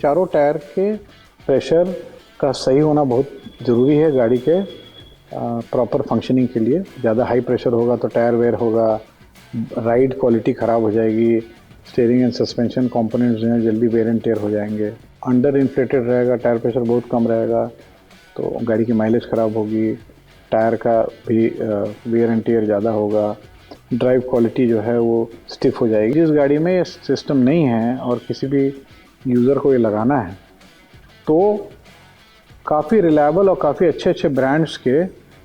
चारों टायर के प्रेशर का सही होना बहुत ज़रूरी है गाड़ी के प्रॉपर फंक्शनिंग के लिए। ज़्यादा हाई प्रेशर होगा तो टायर वेयर होगा, राइड क्वालिटी ख़राब हो जाएगी, स्टीयरिंग एंड सस्पेंशन कंपोनेंट्स जो हैं जल्दी वेयर एंड टेयर हो जाएंगे। अंडर इन्फ्लेटेड रहेगा, टायर प्रेशर बहुत कम रहेगा तो गाड़ी की माइलेज ख़राब होगी, टायर का भी वेयर एंड टेयर ज़्यादा होगा, ड्राइव क्वालिटी जो है वो स्टिफ हो जाएगी। जिस गाड़ी में ये सिस्टम नहीं है और किसी भी यूज़र को ये लगाना है तो काफ़ी रिलायबल और काफ़ी अच्छे अच्छे ब्रांड्स के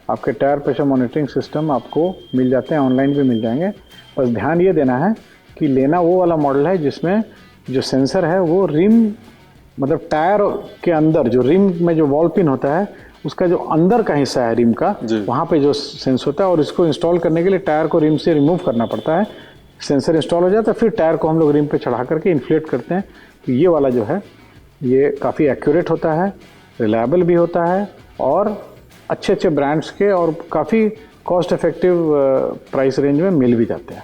आपके टायर प्रेशर मॉनिटरिंग सिस्टम आपको मिल जाते हैं, ऑनलाइन भी मिल जाएंगे। बस ध्यान ये देना है कि लेना वो वाला मॉडल है जिसमें जो सेंसर है वो रिम मतलब टायर के अंदर जो रिम में जो वॉल पिन होता है उसका जो अंदर का हिस्सा है रिम का, वहाँ पे जो सेंस होता है और इसको इंस्टॉल करने के लिए टायर को रिम से रिमूव करना पड़ता है। सेंसर इंस्टॉल हो जाता है, फिर टायर को हम लोग रिम पे चढ़ा करके इन्फ्लेट करते हैं। तो ये वाला जो है ये काफ़ी एक्यूरेट होता है, रिलायबल भी होता है और अच्छे अच्छे ब्रांड्स के और काफ़ी कॉस्ट इफेक्टिव प्राइस रेंज में मिल भी जाते हैं।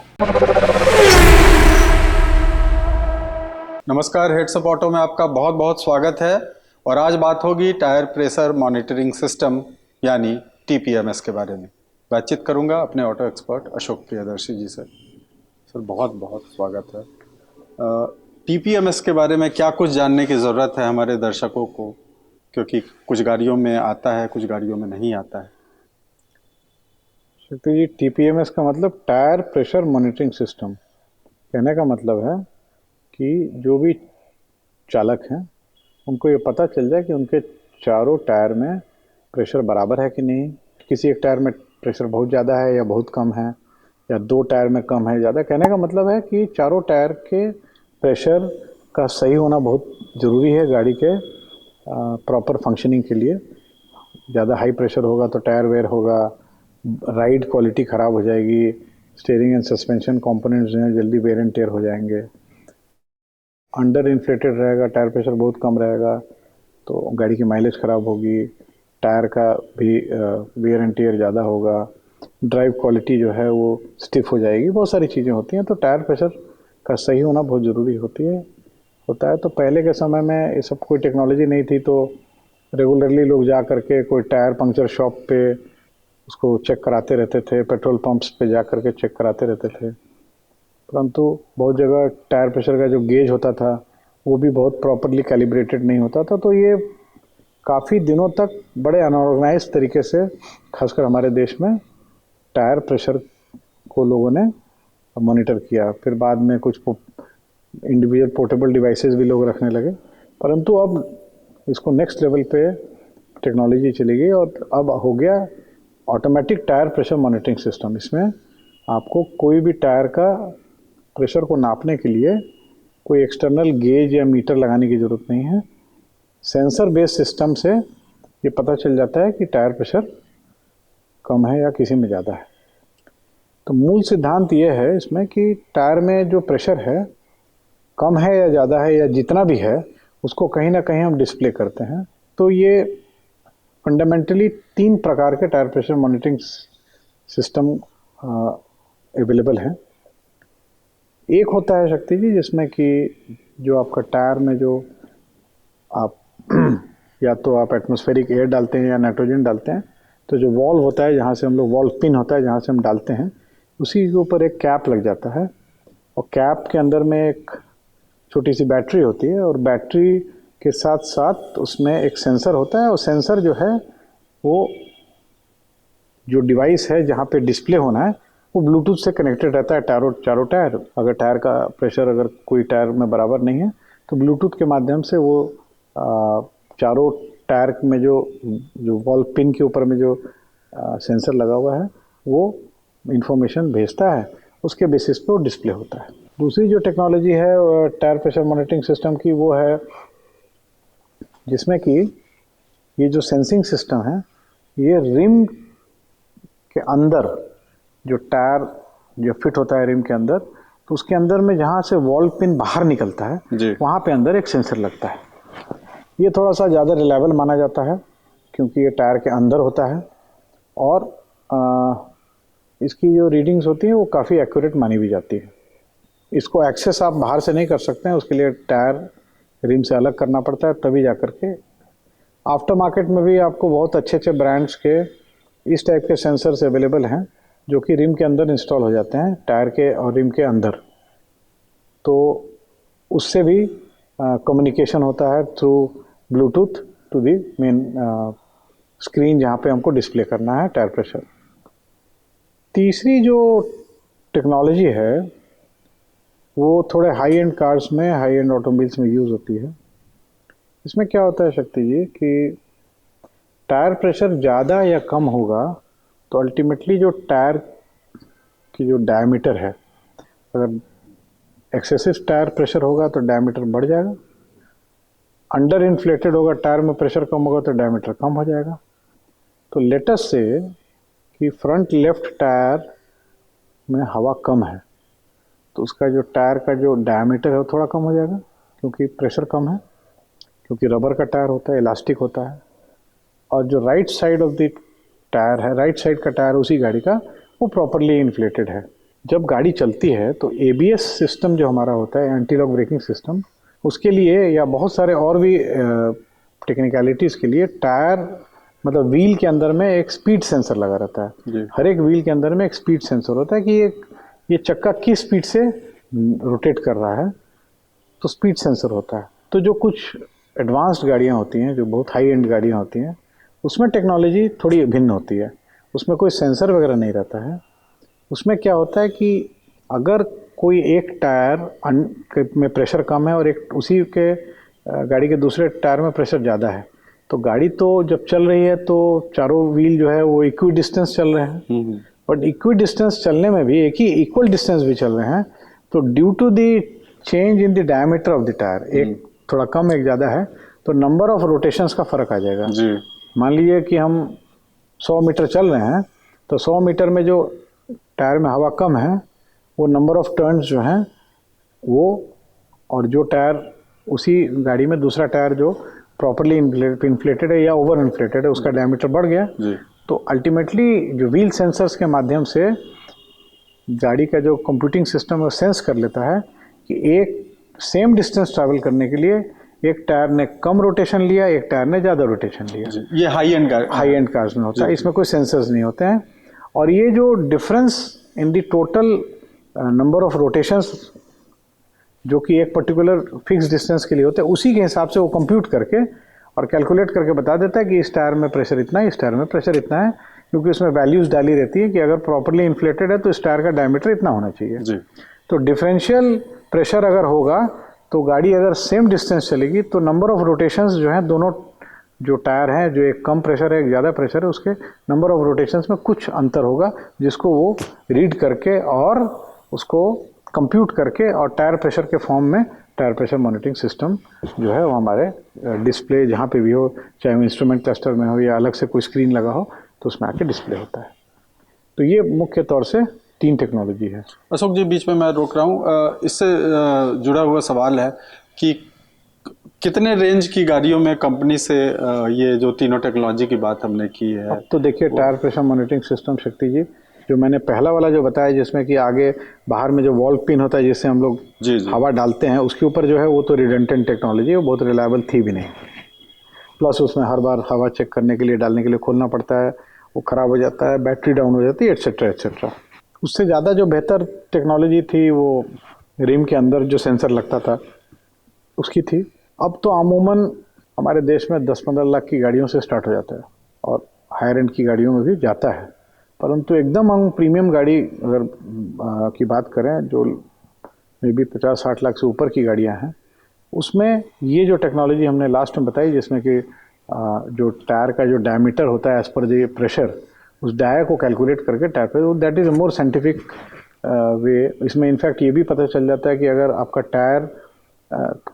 नमस्कार, हेड्स अप ऑटो में आपका बहुत बहुत स्वागत है और आज बात होगी टायर प्रेशर मॉनिटरिंग सिस्टम यानी टीपीएमएस के बारे में। बातचीत करूंगा अपने ऑटो एक्सपर्ट अशोक प्रियदर्शी जी से। सर बहुत बहुत स्वागत है। टीपीएमएस के बारे में क्या कुछ जानने की ज़रूरत है हमारे दर्शकों को, क्योंकि कुछ गाड़ियों में आता है कुछ गाड़ियों में नहीं आता है। तो ये टीपीएमएस का मतलब टायर प्रेशर मॉनिटरिंग सिस्टम, कहने का मतलब है कि जो भी चालक हैं उनको ये पता चल जाए कि उनके चारों टायर में प्रेशर बराबर है कि नहीं, किसी एक टायर में प्रेशर बहुत ज़्यादा है या बहुत कम है, या दो टायर में कम है ज़्यादा। कहने का मतलब है कि चारों टायर के प्रेशर का सही होना बहुत ज़रूरी है गाड़ी के प्रॉपर फंक्शनिंग के लिए। ज़्यादा हाई प्रेशर होगा तो टायर वेयर होगा, राइड क्वालिटी ख़राब हो जाएगी, स्टीयरिंग एंड सस्पेंशन कंपोनेंट्स जो हैं जल्दी वेयर एंड टेयर हो जाएंगे। अंडर इन्फ्लेटेड रहेगा, टायर प्रेशर बहुत कम रहेगा तो गाड़ी की माइलेज ख़राब होगी, टायर का भी वेयर एंड टेयर ज़्यादा होगा, ड्राइव क्वालिटी जो है वो स्टिफ हो जाएगी। बहुत सारी चीज़ें होती हैं, तो टायर प्रेशर का सही होना बहुत ज़रूरी होता है। तो पहले के समय में ये सब कोई टेक्नोलॉजी नहीं थी तो रेगुलरली लोग जा करके कोई टायर पंक्चर शॉप पे उसको चेक कराते रहते थे, पेट्रोल पंप्स पे जा करके चेक कराते रहते थे। परंतु बहुत जगह टायर प्रेशर का जो गेज होता था वो भी बहुत प्रॉपरली कैलिब्रेटेड नहीं होता था, तो ये काफ़ी दिनों तक बड़े अनऑर्गेनाइज तरीके से, खासकर हमारे देश में, टायर प्रेशर को लोगों ने मॉनिटर किया। फिर बाद में कुछ इंडिविजुअल पोर्टेबल डिवाइसेस भी लोग रखने लगे, परंतु अब इसको नेक्स्ट लेवल पे टेक्नोलॉजी चली गई और अब हो गया automatic tyre pressure monitoring system. इसमें आपको कोई भी टायर का प्रेशर को नापने के लिए कोई एक्सटर्नल गेज या मीटर लगाने की ज़रूरत नहीं है। सेंसर बेस्ड सिस्टम से ये पता चल जाता है कि टायर प्रेशर कम है या किसी में ज़्यादा है। तो मूल सिद्धांत ये है इसमें कि टायर में जो प्रेशर है कम है या ज़्यादा है या जितना भी है उसको कहीं ना कहीं हम डिस्प्ले करते हैं। तो ये फंडामेंटली 3 प्रकार के tyre pressure monitoring system available हैं। एक होता है शक्ति जी जिसमें कि जो आपका टायर में जो आप या तो आप एटमॉस्फेरिक एयर डालते हैं या नाइट्रोजन डालते हैं, तो जो वॉल्व होता है जहाँ से हम लोग वॉल्व पिन होता है जहाँ से हम डालते हैं उसी के ऊपर एक कैप लग जाता है और कैप के अंदर में एक छोटी सी बैटरी होती है और बैटरी के साथ साथ उसमें एक सेंसर होता है और सेंसर जो है वो जो डिवाइस है जहाँ पे डिस्प्ले होना है वो ब्लूटूथ से कनेक्टेड रहता है। चारों टायर, अगर टायर का प्रेशर अगर कोई टायर में बराबर नहीं है तो ब्लूटूथ के माध्यम से वो चारों टायर में जो वॉल्व पिन के ऊपर में जो सेंसर लगा हुआ है वो इंफॉर्मेशन भेजता है, उसके बेसिस पे वो डिस्प्ले होता है। दूसरी जो टेक्नोलॉजी है टायर प्रेशर मॉनिटरिंग सिस्टम की वो है जिसमें कि ये जो सेंसिंग सिस्टम है ये रिम के अंदर जो टायर जो फिट होता है रिम के अंदर, तो उसके अंदर में जहाँ से वॉल्व पिन बाहर निकलता है वहाँ पे अंदर एक सेंसर लगता है। ये थोड़ा सा ज़्यादा रिलायबल माना जाता है क्योंकि ये टायर के अंदर होता है और इसकी जो रीडिंग्स होती हैं वो काफ़ी एक्यूरेट मानी भी जाती है। इसको एक्सेस आप बाहर से नहीं कर सकते हैं, उसके लिए टायर रिम से अलग करना पड़ता है, तभी जा कर के। आफ्टर मार्केट में भी आपको बहुत अच्छे अच्छे ब्रांड्स के इस टाइप के सेंसर्स अवेलेबल हैं जो कि रिम के अंदर इंस्टॉल हो जाते हैं, टायर के और रिम के अंदर। तो उससे भी कम्युनिकेशन होता है through Bluetooth to the main screen जहाँ पे हमको डिस्प्ले करना है टायर प्रेशर। तीसरी जो टेक्नोलॉजी है वो थोड़े हाई एंड कार्स में, हाई एंड ऑटोमोबाइल्स में यूज़ होती है। इसमें क्या होता है शक्ति जी कि टायर प्रेशर ज़्यादा या कम होगा तो अल्टीमेटली जो टायर की जो डायमीटर है, अगर एक्सेसिव टायर प्रेशर होगा तो डायमीटर बढ़ जाएगा, अंडर इन्फ्लेटेड होगा, टायर में प्रेशर कम होगा तो डायमीटर कम हो जाएगा। तो लेटस से कि फ्रंट लेफ्ट टायर में हवा कम है तो उसका जो टायर का जो डायमीटर है वो थोड़ा कम हो जाएगा क्योंकि प्रेशर कम है, क्योंकि रबर का टायर होता है, इलास्टिक होता है। और जो right side of the tyre है, राइट साइड का टायर उसी गाड़ी का, वो प्रॉपरली इन्फ्लेटेड है। जब गाड़ी चलती है तो एबीएस सिस्टम जो हमारा होता है, एंटी लॉक ब्रेकिंग सिस्टम, उसके लिए या बहुत सारे और भी टेक्निकलिटीज़ के लिए टायर मतलब व्हील के अंदर में एक स्पीड सेंसर लगा रहता है। हर एक व्हील के अंदर में एक स्पीड सेंसर होता है कि ये चक्का किस स्पीड से रोटेट कर रहा है, तो स्पीड सेंसर होता है। तो जो कुछ एडवांस्ड गाड़ियाँ होती हैं, जो बहुत हाई एंड गाड़ियाँ होती हैं, उसमें टेक्नोलॉजी थोड़ी भिन्न होती है। उसमें कोई सेंसर वगैरह नहीं रहता है। उसमें क्या होता है कि अगर कोई एक टायर में प्रेशर कम है और एक उसी के गाड़ी के दूसरे टायर में प्रेशर ज़्यादा है, तो गाड़ी तो जब चल रही है तो चारों व्हील जो है वो इक्वी डिस्टेंस चल रहे हैं, बट इक्वी डिस्टेंस चलने में भी एक ही इक्वल डिस्टेंस भी चल रहे हैं। तो due to the change in the diameter of the tyre, एक थोड़ा कम एक ज़्यादा है, तो नंबर ऑफ रोटेशंस का फ़र्क आ जाएगा। मान लीजिए कि हम 100 मीटर चल रहे हैं तो 100 मीटर में जो टायर में हवा कम है वो नंबर ऑफ टर्न्स जो हैं वो, और जो टायर उसी गाड़ी में दूसरा टायर जो प्रॉपरली इन्फ्लेटेड है या ओवर इन्फ्लेटेड है उसका डायमीटर बढ़ गया, तो अल्टीमेटली जो व्हील सेंसर्स के माध्यम से गाड़ी का जो कंप्यूटिंग सिस्टम है वो सेंस कर लेता है कि एक सेम डिस्टेंस ट्रैवल करने के लिए एक टायर ने कम रोटेशन लिया, एक टायर ने ज़्यादा रोटेशन लिया। ये हाई एंड कार्स में होता है, इसमें कोई सेंसर्स नहीं होते हैं। और ये जो difference in the total number of rotations जो कि एक पर्टिकुलर फिक्स डिस्टेंस के लिए होते हैं, उसी के हिसाब से वो कंप्यूट करके और कैलकुलेट करके बता देता है कि इस टायर में प्रेशर इतना है, इस टायर में प्रेशर इतना है, क्योंकि उसमें वैल्यूज़ डाली रहती है कि अगर प्रॉपरली इन्फ्लेटेड है तो इस टायर का डायमीटर इतना होना चाहिए जी। तो डिफरेंशियल प्रेशर अगर होगा तो गाड़ी अगर सेम डिस्टेंस चलेगी तो नंबर ऑफ रोटेशंस जो हैं, दोनों जो टायर हैं, जो एक कम प्रेशर है एक ज़्यादा प्रेशर है, उसके नंबर ऑफ रोटेशंस में कुछ अंतर होगा जिसको वो रीड करके और उसको कंप्यूट करके और टायर प्रेशर के फॉर्म में टायर प्रेशर मॉनिटरिंग सिस्टम जो है वो हमारे डिस्प्ले जहाँ पे भी हो, चाहे वो इंस्ट्रूमेंट क्लस्टर में हो या अलग से कोई स्क्रीन लगा हो, तो उसमें आके डिस्प्ले होता है। तो ये मुख्य तौर से 3 टेक्नोलॉजी है। अशोक जी, बीच में मैं रोक रहा हूँ, इससे जुड़ा हुआ सवाल है कि कितने रेंज की गाड़ियों में कंपनी से ये जो तीनों टेक्नोलॉजी की बात हमने की है? अब तो देखिए टायर प्रेशर मॉनिटरिंग सिस्टम शक्ति जी, जो मैंने पहला वाला जो बताया जिसमें कि आगे बाहर में जो वॉल्व पिन होता है जिससे हम लोग हवा डालते हैं, उसके ऊपर जो है वो तो रिडंडेंट टेक्नोलॉजी है, वो बहुत रिलायबल थी भी नहीं। प्लस उसमें हर बार हवा चेक करने के लिए, डालने के लिए खोलना पड़ता है, वो ख़राब हो जाता है, बैटरी डाउन हो जाती है, एट्सेट्रा एट्सेट्रा। उससे ज़्यादा जो बेहतर टेक्नोलॉजी थी वो रिम के अंदर जो सेंसर लगता था उसकी थी। अब तो अमूमन हमारे देश में 10-15 लाख की गाड़ियों से स्टार्ट हो जाता है और हायर एंड की गाड़ियों में भी जाता है, परंतु एकदम हम प्रीमियम गाड़ी अगर की बात करें जो मे बी 50-60 लाख से ऊपर की गाड़ियां हैं, उसमें ये जो टेक्नोलॉजी हमने लास्ट में बताई जिसमें कि जो टायर का जो डायमीटर होता है एज पर द प्रेशर, उस डाया को कैलकुलेट करके टायर पर, that is a more scientific way. इसमें इनफैक्ट ये भी पता चल जाता है कि अगर आपका टायर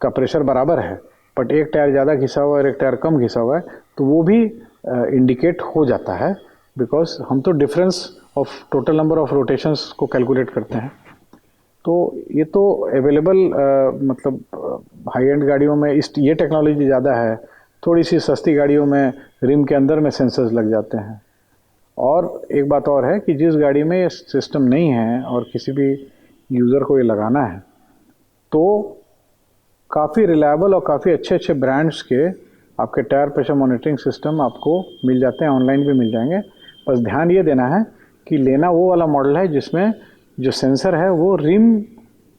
का प्रेशर बराबर है बट एक टायर ज़्यादा घिसा हुआ है और एक टायर कम घिसा हुआ है, तो वो भी इंडिकेट हो जाता है, बिकॉज हम तो difference of total number of rotations को कैलकुलेट करते हैं। तो ये तो अवेलेबल मतलब हाई एंड गाड़ियों में ये टेक्नोलॉजी ज़्यादा है। थोड़ी सी सस्ती गाड़ियों में रिम के अंदर में सेंसर्स लग जाते हैं। और एक बात और है कि जिस गाड़ी में ये सिस्टम नहीं है और किसी भी यूज़र को ये लगाना है, तो काफ़ी रिलायबल और काफ़ी अच्छे अच्छे ब्रांड्स के आपके टायर प्रेशर मॉनिटरिंग सिस्टम आपको मिल जाते हैं, ऑनलाइन भी मिल जाएंगे। बस ध्यान ये देना है कि लेना वो वाला मॉडल है जिसमें जो सेंसर है वो रिम,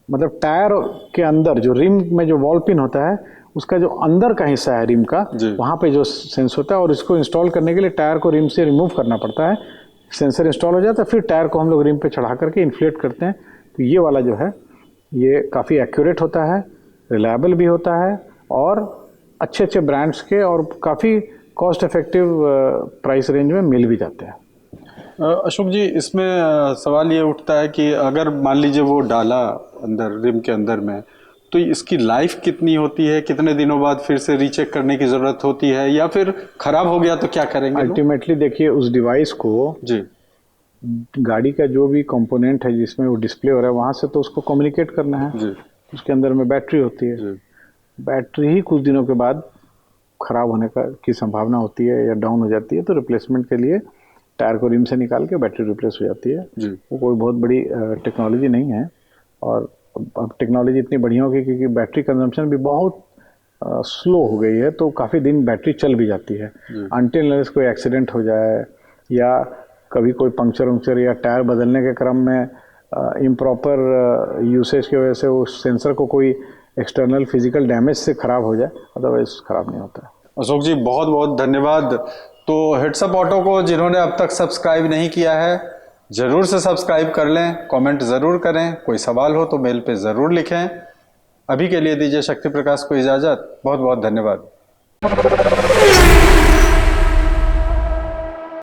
मतलब टायर के अंदर जो रिम में जो बॉल पिन होता है उसका जो अंदर का हिस्सा है रिम का, वहाँ पे जो सेंस होता है, और इसको इंस्टॉल करने के लिए टायर को रिम से रिमूव करना पड़ता है। सेंसर इंस्टॉल हो जाता है, फिर टायर को हम लोग रिम पे चढ़ा करके इन्फ्लेट करते हैं। तो ये वाला जो है ये काफ़ी एक्यूरेट होता है, रिलायबल भी होता है, और अच्छे अच्छे ब्रांड्स के और काफ़ी कॉस्ट इफेक्टिव प्राइस रेंज में मिल भी जाते हैं। अशोक जी, इसमें सवाल ये उठता है कि अगर मान लीजिए वो डाला अंदर रिम के अंदर में, तो इसकी लाइफ कितनी होती है, कितने दिनों बाद फिर से रीचेक करने की ज़रूरत होती है, या फिर ख़राब हो गया तो क्या करेंगे? अल्टीमेटली देखिए, उस डिवाइस को जी, गाड़ी का जो भी कंपोनेंट है जिसमें वो डिस्प्ले हो रहा है वहाँ से तो उसको कम्युनिकेट करना है जी, उसके अंदर में बैटरी होती है। जी, बैटरी ही कुछ दिनों के बाद ख़राब होने की संभावना होती है या डाउन हो जाती है, तो रिप्लेसमेंट के लिए टायर को रिम से निकाल के बैटरी रिप्लेस हो जाती है। जी। वो कोई बहुत बड़ी टेक्नोलॉजी नहीं है, और अब टेक्नोलॉजी इतनी बढ़िया हो गई क्योंकि बैटरी कंजम्पशन भी बहुत स्लो हो गई है, तो काफ़ी दिन बैटरी चल भी जाती है। अनटिल अनलेस कोई एक्सीडेंट हो जाए या कभी कोई पंक्चर उंक्चर या टायर बदलने के क्रम में इम्प्रॉपर यूसेज की वजह से उस सेंसर को कोई एक्सटर्नल फिजिकल डैमेज से ख़राब हो जाए, अदरवाइज ख़राब नहीं होता है। अशोक जी, बहुत बहुत धन्यवाद। तो हेड्सअप ऑटो को जिन्होंने अब तक सब्सक्राइब नहीं किया है, ज़रूर से सब्सक्राइब कर लें, कमेंट ज़रूर करें, कोई सवाल हो तो मेल पे ज़रूर लिखें। अभी के लिए दीजिए शक्ति प्रकाश को इजाज़त। बहुत बहुत धन्यवाद।